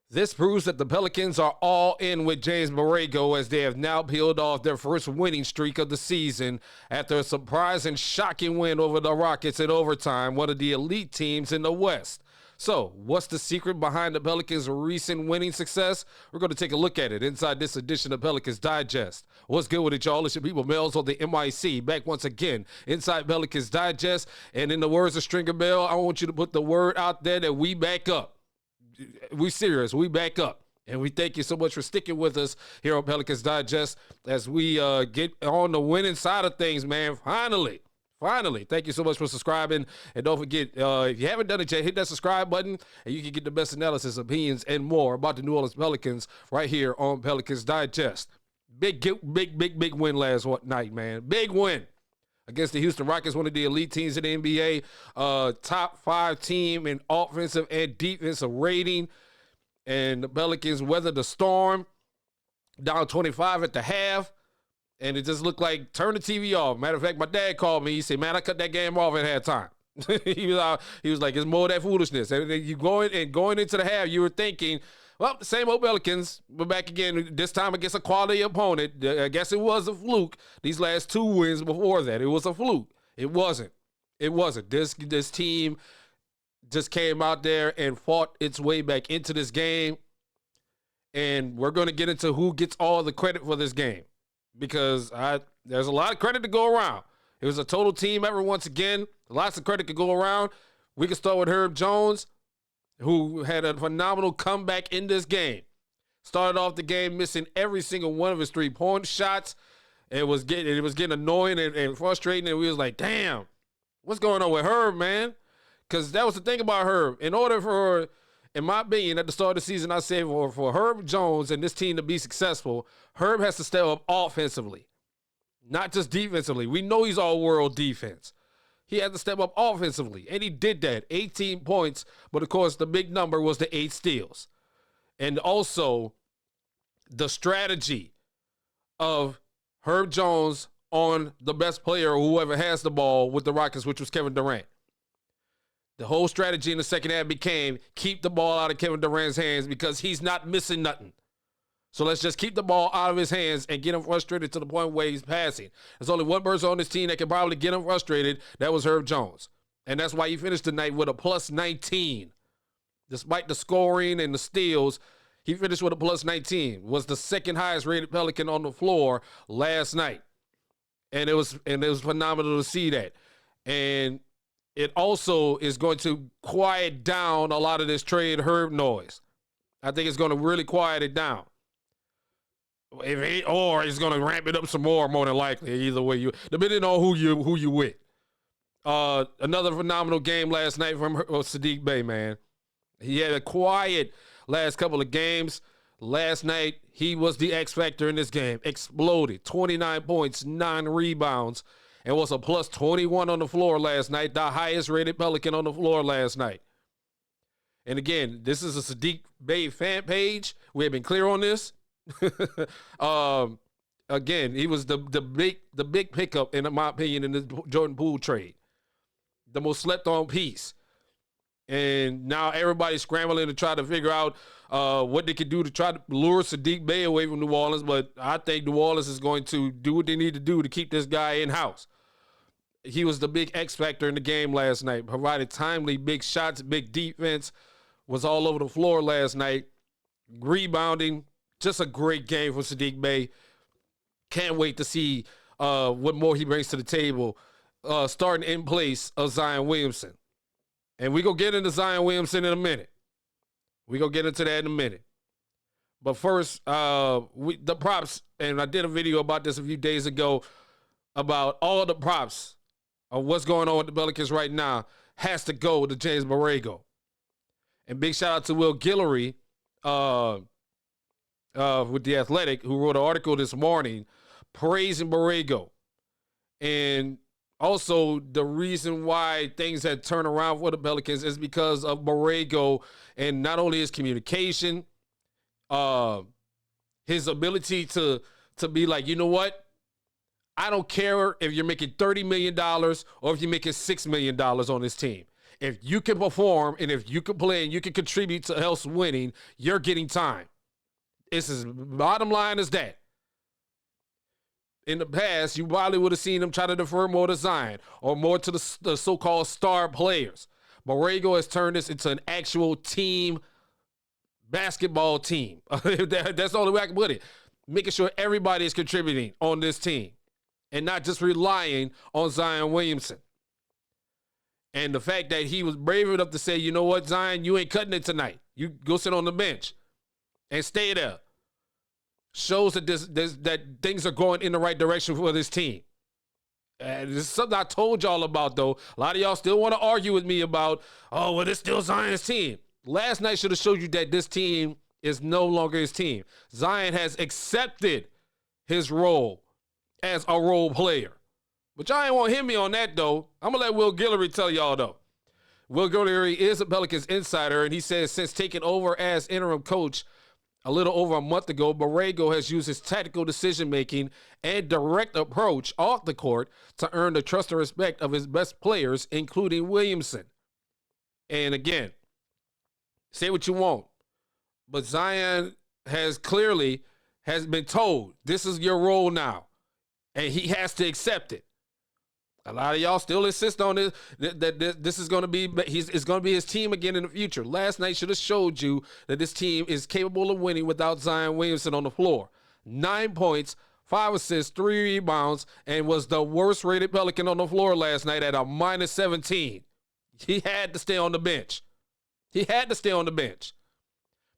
This proves that the Pelicans are all in with James Borrego as they have now peeled off their first winning streak of the season after a surprise and shocking win over the Rockets in overtime, one of the elite teams in the West. So, what's the secret behind the Pelicans' recent winning success? We're going to take a look at it inside this edition of Pelicans Digest. What's good with it, y'all? It's your people, Melz On The MIC, back once again inside Pelicans Digest. And in the words of Stringer Bell, I want you to put the word out there that we back up. We serious. We back up. And we thank you so much for sticking with us here on Pelicans Digest as we get on the winning side of things, man. Finally. Thank you so much for subscribing. And don't forget, if you haven't done it yet, hit that subscribe button and you can get the best analysis, opinions, and more about the New Orleans Pelicans right here on Pelicans Digest. Big win last night, man. Big win against the Houston Rockets, one of the elite teams in the NBA, top 5 team in offensive and defensive rating. And the Pelicans weathered the storm, down 25 at the half. And it just looked like turn the TV off. Matter of fact, my dad called me. He said, man, I cut that game off at halftime. He was like, it's more of that foolishness. And then going into the half, you were thinking, well, the same old Pelicans. We're back again, this time against a quality opponent. I guess it was a fluke. These last 2 wins before that, it was a fluke. It wasn't. This team just came out there and fought its way back into this game. And we're going to get into who gets all the credit for this game, because there's a lot of credit to go around. It was a total team effort once again. Lots of credit to go around. We can start with Herb Jones, who had a phenomenal comeback in this game. Started off the game missing every single one of his 3-point shots. It was getting annoying and frustrating, and we was like, damn, what's going on with Herb, man? Because that was the thing about Herb. In order for, in my opinion, at the start of the season, I said for Herb Jones and this team to be successful, Herb has to step up offensively, not just defensively. We know he's all-world defense. He had to step up offensively, and he did that. 18 points, but of course the big number was the 8 steals. And also the strategy of Herb Jones on the best player or whoever has the ball with the Rockets, which was Kevin Durant. The whole strategy in the second half became keep the ball out of Kevin Durant's hands because he's not missing nothing. So let's just keep the ball out of his hands and get him frustrated to the point where he's passing. There's only one person on this team that can probably get him frustrated. That was Herb Jones. And that's why he finished the night with a plus 19. Despite the scoring and the steals, he finished with a plus 19. Was the second highest rated Pelican on the floor last night. And it was phenomenal to see that. And it also is going to quiet down a lot of this trade Herb noise. I think it's going to really quiet it down. Or he's going to ramp it up some more than likely. Either way, depending on who you with. Another phenomenal game last night from Saadiq Bey, man. He had a quiet last couple of games. Last night, he was the X factor in this game. Exploded. 29 points, 9 rebounds, and was a plus 21 on the floor last night. The highest rated Pelican on the floor last night. And again, this is a Saadiq Bey fan page. We have been clear on this. Again, he was the big pickup, in my opinion, in the Jordan Poole trade. The most slept on piece. And now everybody's scrambling to try to figure out what they could do to try to lure Saadiq Bey away from New Orleans. But I think New Orleans is going to do what they need to do to keep this guy in-house. He was the big X factor in the game last night. Provided timely big shots, big defense. Was all over the floor last night. Rebounding. Just a great game for Saadiq Bey. Can't wait to see what more he brings to the table. Starting in place of Zion Williamson. And we're going to get into Zion Williamson in a minute. We're going to get into that in a minute. But first, the props, and I did a video about this a few days ago, about all the props of what's going on with the Pelicans right now has to go to James Borrego. And big shout out to Will Guillory with The Athletic, who wrote an article this morning praising Borrego. And also, the reason why things had turned around for the Pelicans is because of Borrego, and not only his communication, his ability to be like, you know what? I don't care if you're making $30 million or if you're making $6 million on this team. If you can perform and if you can play and you can contribute to else winning, you're getting time. It's as bottom line as that. In the past, you probably would have seen him try to defer more to Zion or more to the so-called star players. Borrego has turned this into an actual team basketball team. That's the only way I can put it. Making sure everybody is contributing on this team and not just relying on Zion Williamson. And the fact that he was brave enough to say, you know what, Zion, you ain't cutting it tonight. You go sit on the bench and stay there. Shows that that things are going in the right direction for this team. And this is something I told y'all about, though. A lot of y'all still want to argue with me about, oh, well, it's still Zion's team. Last night should have showed you that this team is no longer his team. Zion has accepted his role as a role player. But y'all ain't want to hear me on that, though. I'm going to let Will Guillory tell y'all, though. Will Guillory is a Pelicans insider, and he says since taking over as interim coach a little over a month ago, Borrego has used his tactical decision-making and direct approach off the court to earn the trust and respect of his best players, including Williamson. And again, say what you want, but Zion has been told, this is your role now, and he has to accept it. A lot of y'all still insist on this, that this is going to be, it's going to be his team again in the future. Last night should have showed you that this team is capable of winning without Zion Williamson on the floor. 9 points, 5 assists, 3 rebounds, and was the worst rated Pelican on the floor last night at a minus 17. He had to stay on the bench. He had to stay on the bench.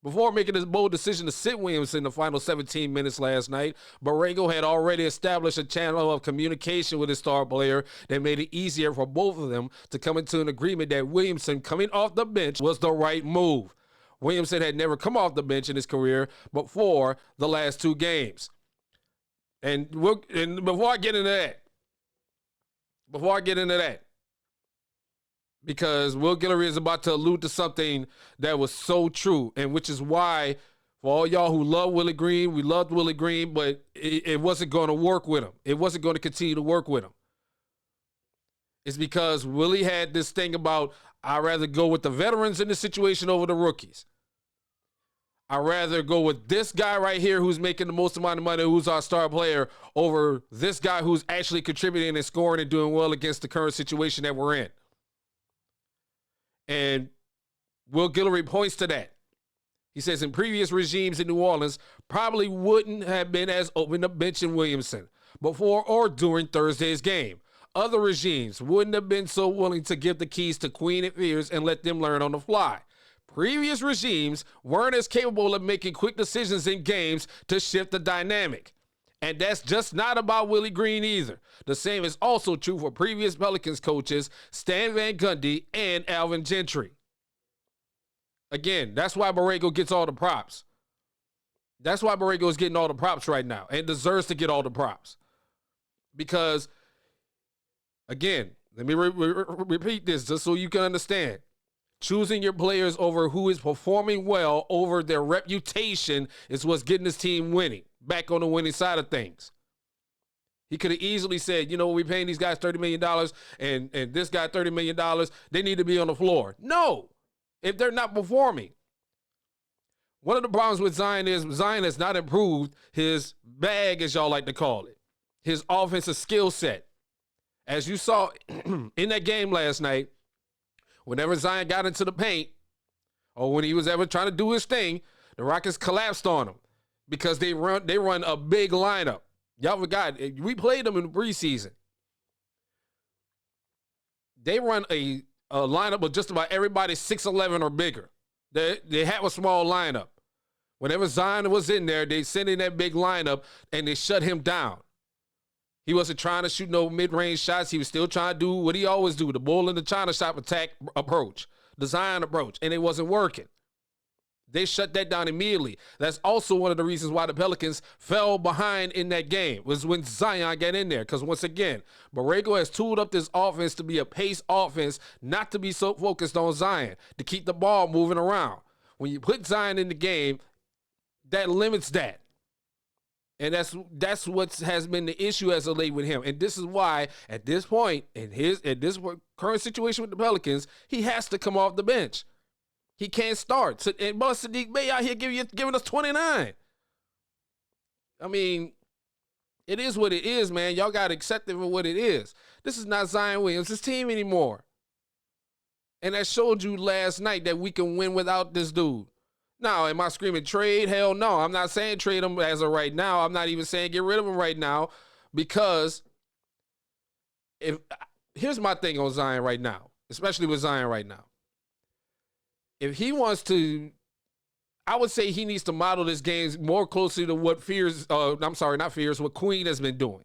Before making this bold decision to sit Williamson in the final 17 minutes last night, Borrego had already established a channel of communication with his star player that made it easier for both of them to come into an agreement that Williamson coming off the bench was the right move. Williamson had never come off the bench in his career before the last 2 games. And before I get into that, because Will Guillory is about to allude to something that was so true, and which is why, for all y'all who love Willie Green, we loved Willie Green, but it wasn't going to work with him. It wasn't going to continue to work with him. It's because Willie had this thing about, I'd rather go with the veterans in this situation over the rookies. I'd rather go with this guy right here who's making the most amount of money, who's our star player, over this guy who's actually contributing and scoring and doing well against the current situation that we're in. And Will Guillory points to that. He says in previous regimes in New Orleans probably wouldn't have been as open to benching Williamson before or during Thursday's game. Other regimes wouldn't have been so willing to give the keys to Queen and Fears and let them learn on the fly. Previous regimes weren't as capable of making quick decisions in games to shift the dynamic. And that's just not about Willie Green either. The same is also true for previous Pelicans coaches Stan Van Gundy and Alvin Gentry. Again, that's why Borrego gets all the props. That's why Borrego is getting all the props right now and deserves to get all the props. Because, again, let me repeat this just so you can understand. Choosing your players over who is performing well over their reputation is what's getting this team winning, back on the winning side of things. He could have easily said, you know, we're paying these guys $30 million and this guy $30 million. They need to be on the floor. No, if they're not performing. One of the problems with Zion is Zion has not improved his bag, as y'all like to call it, his offensive skill set. As you saw in that game last night, whenever Zion got into the paint or when he was ever trying to do his thing, the Rockets collapsed on him because they run a big lineup. Y'all forgot, we played them in the preseason. They run a lineup of just about everybody 6'11" or bigger. They have a small lineup. Whenever Zion was in there, they sent in that big lineup and they shut him down. He wasn't trying to shoot no mid-range shots. He was still trying to do what he always do, the bull in the China shop attack approach, the Zion approach, and it wasn't working. They shut that down immediately. That's also one of the reasons why the Pelicans fell behind in that game, was when Zion got in there. Because once again, Borrego has tooled up this offense to be a pace offense, not to be so focused on Zion, to keep the ball moving around. When you put Zion in the game, that limits that. And that's what has been the issue as of late with him. And this is why, at this point, in this current situation with the Pelicans, he has to come off the bench. He can't start. And Saadiq Bey out here giving us 29. I mean, it is what it is, man. Y'all got to accept it for what it is. This is not Zion Williamson's team anymore. And that showed you last night that we can win without this dude. Now, am I screaming trade? Hell no. I'm not saying trade him as of right now. I'm not even saying get rid of him right now, because here's my thing on Zion right now, especially with Zion right now. If he wants to, I would say he needs to model this game more closely to what what Queen has been doing.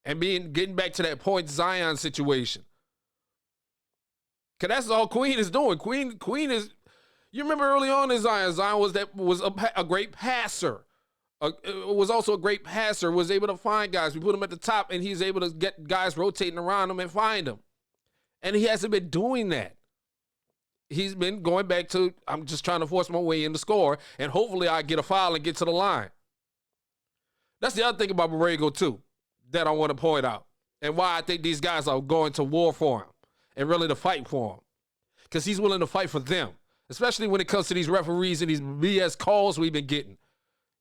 And getting back to that point Zion situation. Because that's all Queen is doing. Queen is, you remember early on in Zion was a great passer. Was also a great passer, was able to find guys. We put him at the top, and he's able to get guys rotating around him and find them. And he hasn't been doing that. He's been going back to, I'm just trying to force my way in the score, and hopefully I get a foul and get to the line. That's the other thing about Borrego, too, that I want to point out, and why I think these guys are going to war for him and really to fight for him. Because he's willing to fight for them, especially when it comes to these referees and these BS calls we've been getting.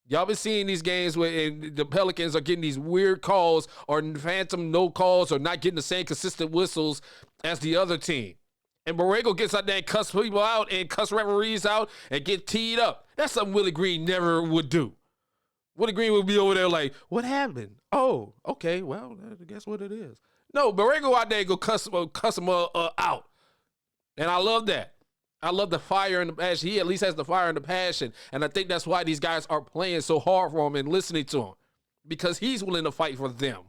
Y'all been seeing these games where the Pelicans are getting these weird calls or phantom no calls or not getting the same consistent whistles as the other team. And Borrego gets out there and cuss people out and cuss referees out and get teed up. That's something Willie Green never would do. Willie Green would be over there like, what happened? Oh, okay, well, I guess what it is. No, Borrego out there and go cuss him out. And I love that. I love the fire and the passion. He at least has the fire and the passion. And I think that's why these guys are playing so hard for him and listening to him. Because he's willing to fight for them.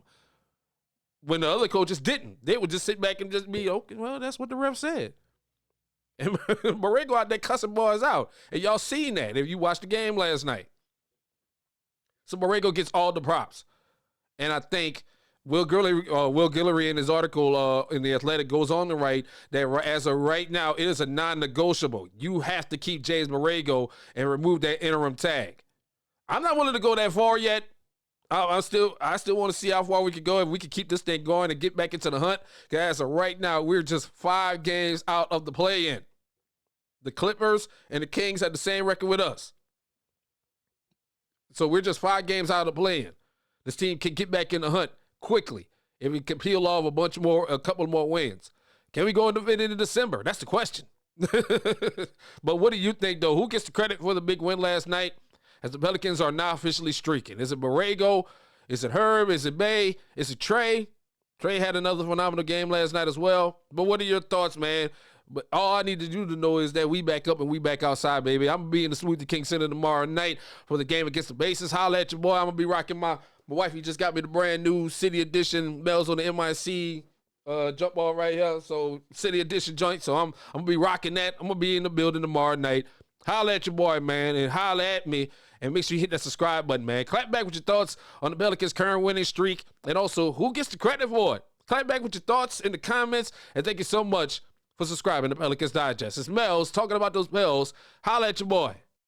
When the other coaches didn't. They would just sit back and just be, okay, well, that's what the ref said. And Borrego out there cussing boys out. And y'all seen that if you watched the game last night. So Borrego gets all the props. And I think Will Guillory in his article in The Athletic goes on to write that as of right now, it is a non-negotiable. You have to keep James Borrego and remove that interim tag. I'm not willing to go that far yet. I still want to see how far we could go if we could keep this thing going and get back into the hunt. Because as of right now, we're just 5 games out of the play-in. The Clippers and the Kings had the same record with us. So we're just 5 games out of the play-in. This team can get back in the hunt quickly if we can peel off a couple more wins. Can we go into December? That's the question. But what do you think, though? Who gets the credit for the big win last night as the Pelicans are now officially streaking? Is it Borrego? Is it Herb? Is it Bay? Is it Trey? Trey had another phenomenal game last night as well. But what are your thoughts, man? But all I need you to know is that we back up and we back outside, baby. I'm going to be in the Smoothie King Center tomorrow night for the game against the Bases. Holla at your boy. I'm going to be rocking my wifey just got me the brand new City Edition Melz On The MIC jump ball right here. So City Edition joint. So I'm going to be rocking that. I'm going to be in the building tomorrow night. Holla at your boy, man, and holla at me. And make sure you hit that subscribe button, man. Clap back with your thoughts on the Pelicans' current winning streak. And also, who gets the credit for it? Clap back with your thoughts in the comments. And thank you so much for subscribing to Pelicans Digest. It's Melz talking about those Pels. Holla at your boy.